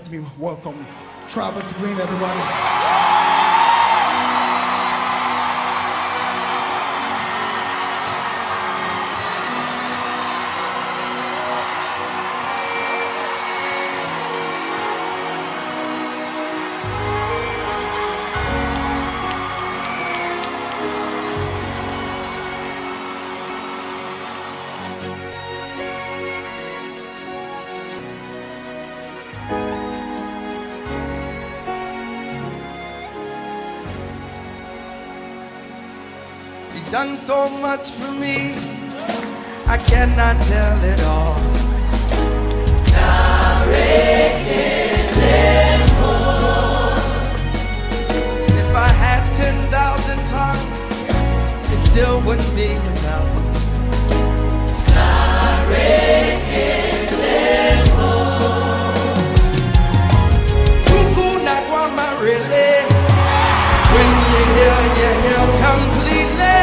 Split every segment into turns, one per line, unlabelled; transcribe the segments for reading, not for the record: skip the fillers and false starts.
Let me welcome Travis Green, everybody.
He's done so much for me, I cannot tell it all. If I had 10,000 tongues, it still wouldn't be enough. Tuku nakwama really. When you hear completely.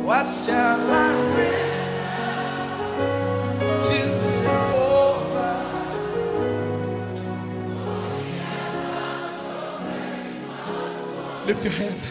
What shall I render to Jehovah?
Lift your hands.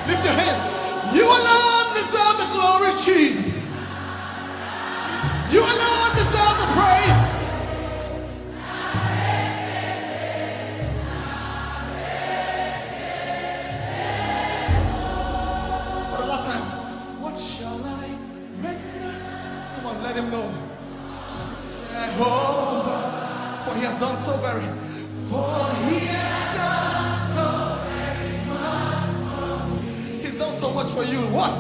Lift your hand. You alone deserve the glory, Jesus. You alone deserve the praise. For the last time, what shall I render? Come on, let him know. Jehovah, for he has done so very. For he has done so very much. He's done so much for you. What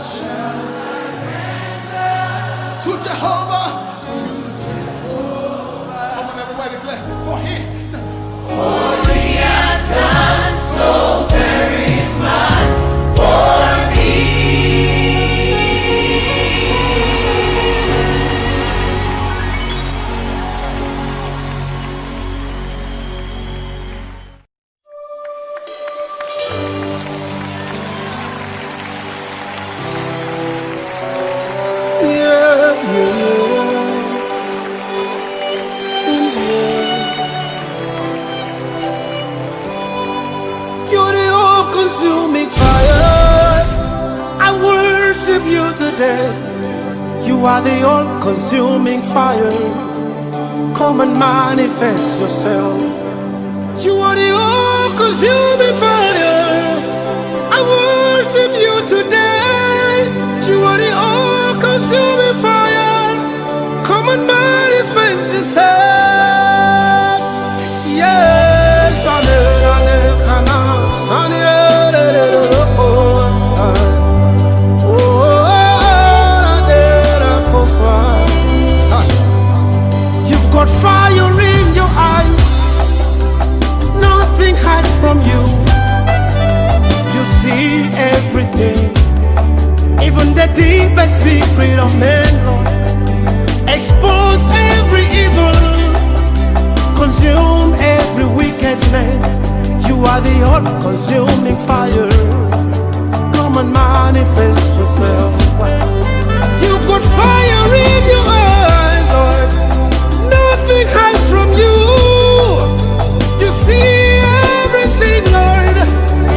shall I render to Jehovah? To Jehovah. Come on, everybody declare. For he
has done so very much for me.
Yeah. today. You are the all-consuming fire. Come and manifest yourself. You are the all-consuming fire. I worship you today. You are the all-consuming fire. Come and manifest yourself. Yes, you've got fire in your eyes. Nothing hides from you. You see everything, even the deepest secret of men, Lord. Expose every evil, consume every wickedness. You are the all-consuming fire. Come and manifest yourself. You got fire in your eyes, Lord. Nothing hides from you. You see everything, Lord.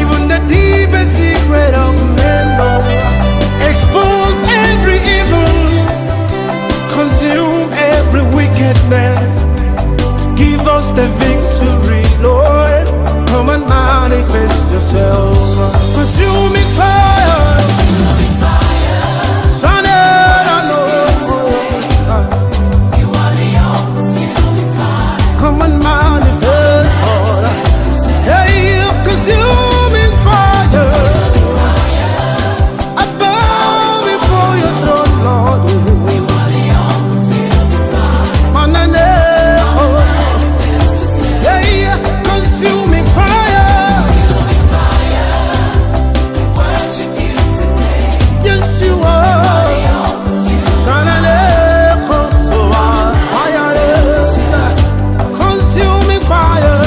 Even the deepest secret of men, Lord. Expose every evil, consume every wickedness. Give us the victory, Lord. Come and manifest yourself. Consuming fire. Consuming fire. You are the all-consuming fire. Come and manifest. Hey, consuming fire. Consuming fire. I bow before your throne, Lord. You are the all-consuming fire. Consuming fire. Consuming fire. We worship you today. Yes, you are. Consuming fire.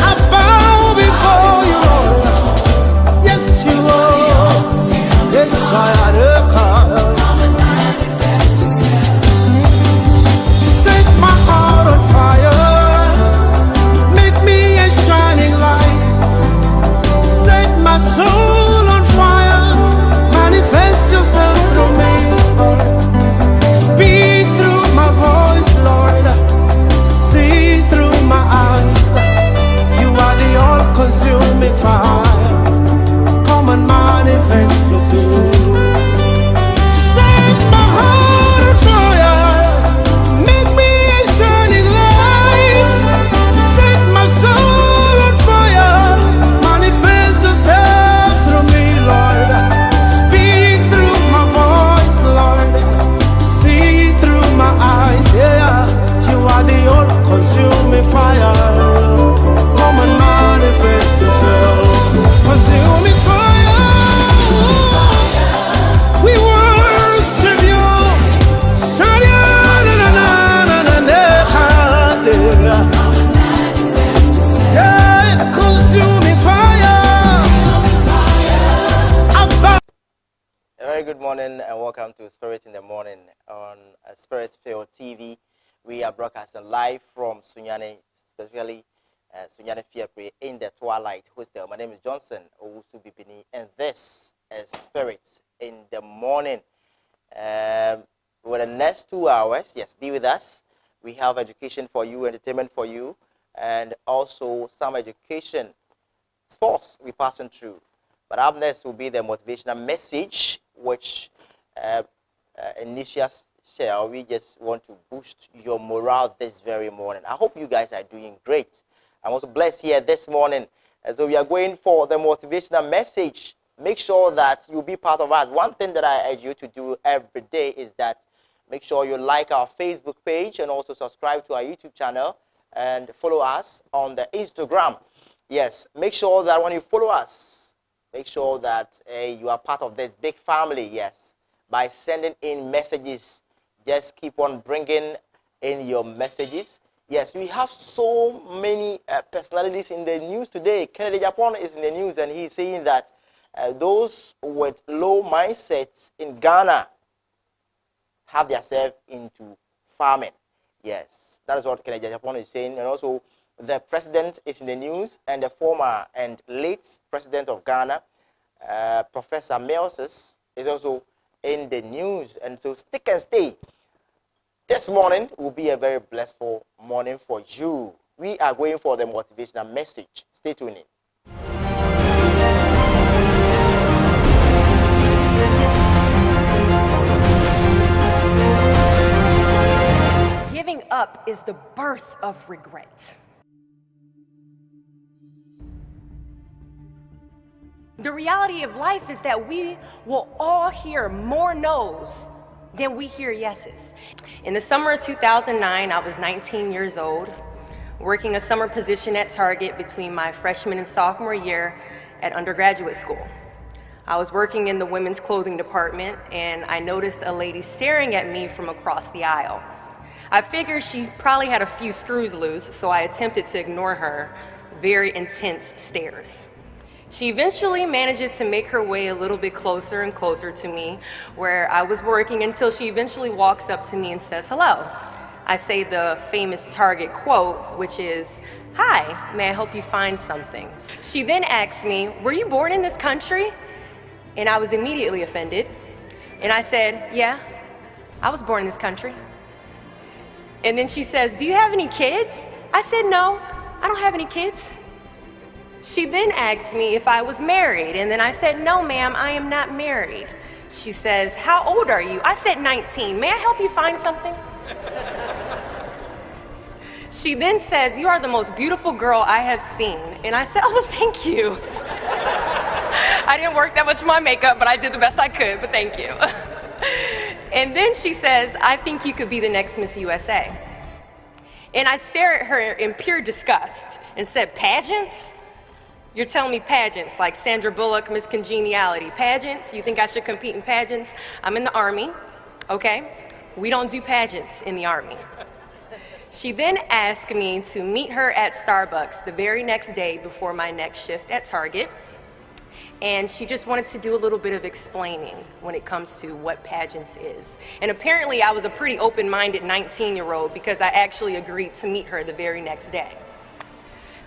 I bow before you, Lord. Yes, you are. Yes, I come and manifest yourself. Set my heart on fire. Make me a shining light. Set my soul on fire. Manifest yourself through me, Lord. Speak through my voice, Lord. See through my eyes. You are the all-consuming fire. Come and manifest yourself. Set my heart on fire. Make me a shining light. Set my soul on fire. Manifest yourself through me, Lord. Speak through my voice, Lord. See through my eyes, yeah. You are the all-consuming fire. Come and manifest yourself. Consuming fire. We worship you. Yeah, consuming fire.
A very good morning and welcome to Spirit in the Morning on Spirit Field TV. We are broadcasting live from Sunyani, specifically Sunyani Fiapre in the Twilight Hostel. My name is Johnson Owusu Bibini, and this is Spirit in the Morning. For the next 2 hours, yes, be with us. We have education for you, entertainment for you, and also some education, sports we're passing through. But up next will be the motivational message, which Initial share. We just want to boost your morale this very morning. I hope you guys are doing great. I'm also blessed here this morning. And so we are going for the motivational message. Make sure that you'll be part of us. One thing that I urge you to do every day is that make sure you like our Facebook page and also subscribe to our YouTube channel and follow us on the Instagram. Yes, make sure that when you follow us, make sure that you are part of this big family, yes, by sending in messages. Just keep on bringing in your messages. Yes, we have so many personalities in the news today. Kennedy Japan is in the news, and he's saying that those with low mindsets in Ghana have themselves into farming. Yes, that is what Kennedy Japan is saying. And also, the president is in the news, and the former and late president of Ghana, Professor Moses, is also in the news. And so stick and stay. This morning will be a very blissful morning for you. We are going for the motivational message. Stay tuned in.
Giving up is the birth of regret. The reality of life is that we will all hear more no's than we hear yeses. In the summer of 2009, I was 19 years old, working a summer position at Target between my freshman and sophomore year at undergraduate school. I was working in the women's clothing department, and I noticed a lady staring at me from across the aisle. I figured she probably had a few screws loose, so I attempted to ignore her very intense stares. She eventually manages to make her way a little bit closer and closer to me where I was working until she eventually walks up to me and says hello. I say the famous Target quote, which is, "Hi, may I help you find something?" She then asks me, "Were you born in this country?" And I was immediately offended. And I said, "Yeah, I was born in this country." And then she says, "Do you have any kids?" I said, "No, I don't have any kids." She then asked me if I was married, and then I said, "No, ma'am, I am not married." She says, "How old are you?" I said, 19. "May I help you find something?" She then says, "You are the most beautiful girl I have seen." And I said, "Oh, thank you." I didn't work that much on my makeup, but I did the best I could, but thank you. And then she says, "I think you could be the next Miss USA." And I stare at her in pure disgust and said, "Pageants? You're telling me pageants like Sandra Bullock, Miss Congeniality. Pageants? You think I should compete in pageants? I'm in the Army, okay? We don't do pageants in the Army." She then asked me to meet her at Starbucks the very next day before my next shift at Target. And she just wanted to do a little bit of explaining when it comes to what pageants is. And apparently I was a pretty open-minded 19-year-old because I actually agreed to meet her the very next day.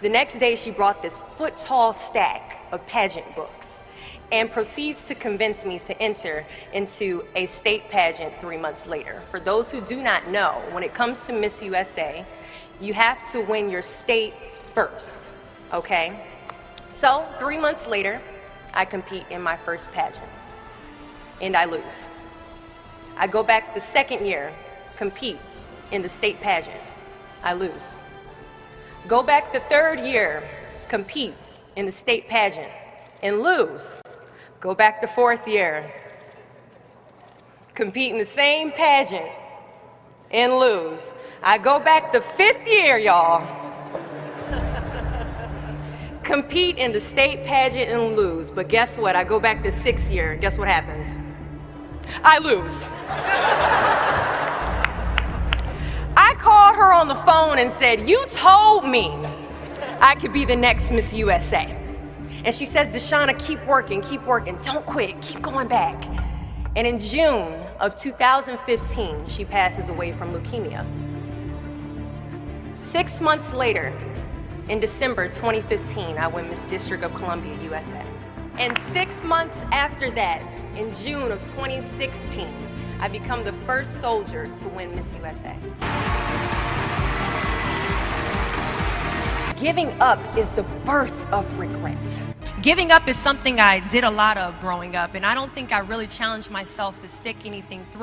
The next day, she brought this foot-tall stack of pageant books and proceeds to convince me to enter into a state pageant 3 months later. For those who do not know, when it comes to Miss USA, you have to win your state first, okay? So 3 months later, I compete in my first pageant, and I lose. I go back the second year, compete in the state pageant. I lose. Go back the third year, compete in the state pageant, and lose. Go back the fourth year, compete in the same pageant, and lose. I go back the fifth year, y'all, compete in the state pageant and lose. But guess what? I go back the sixth year. Guess what happens? I lose. I called her on the phone and said, "You told me I could be the next Miss USA." And she says, "Deshauna, keep working, don't quit, keep going back." And in June of 2015, she passes away from leukemia. 6 months later, in December 2015, I win Miss District of Columbia, USA. And 6 months after that, in June of 2016, I become the first soldier to win Miss USA. Giving up is the birth of regret. Giving up is something I did a lot of growing up, and I don't think I really challenged myself to stick anything through.